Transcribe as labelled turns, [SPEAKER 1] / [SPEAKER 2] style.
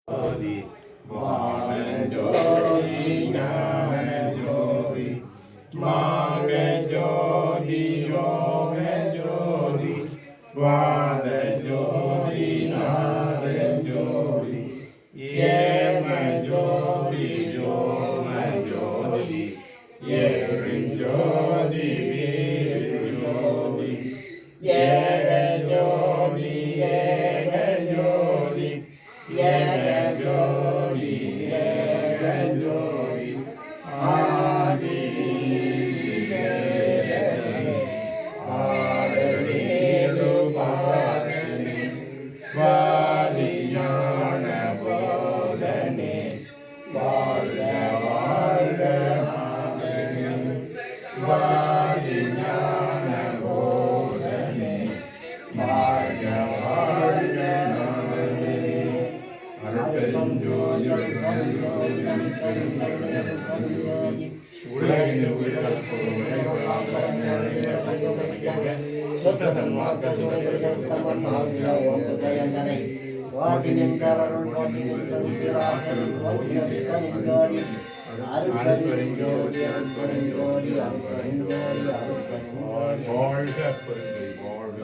[SPEAKER 1] ஜோதி வான ஜோதி ஞான ஜோதி மாக ஜோதி யோக ஜோதி வாத ஜோதி நாத ஜோதி ஏம ஜோதி யோம ஜோதி ஏழுஞ்சோதி வீரு ஜோதி ஏக ஜோதி ஏக ஜோதி ஏக ஜோதி ஏக ஜோதி ஆதி ஆடலீடு பாதனே வாதி ஞான போதனே வாழ்க வாழ்க ஆதனே வாதி ஞான போதனே வாழ்க வாழ்க ஆதனே அருட்பெருஞ்சோதி உலகின் உயிர்கள் வாழ்க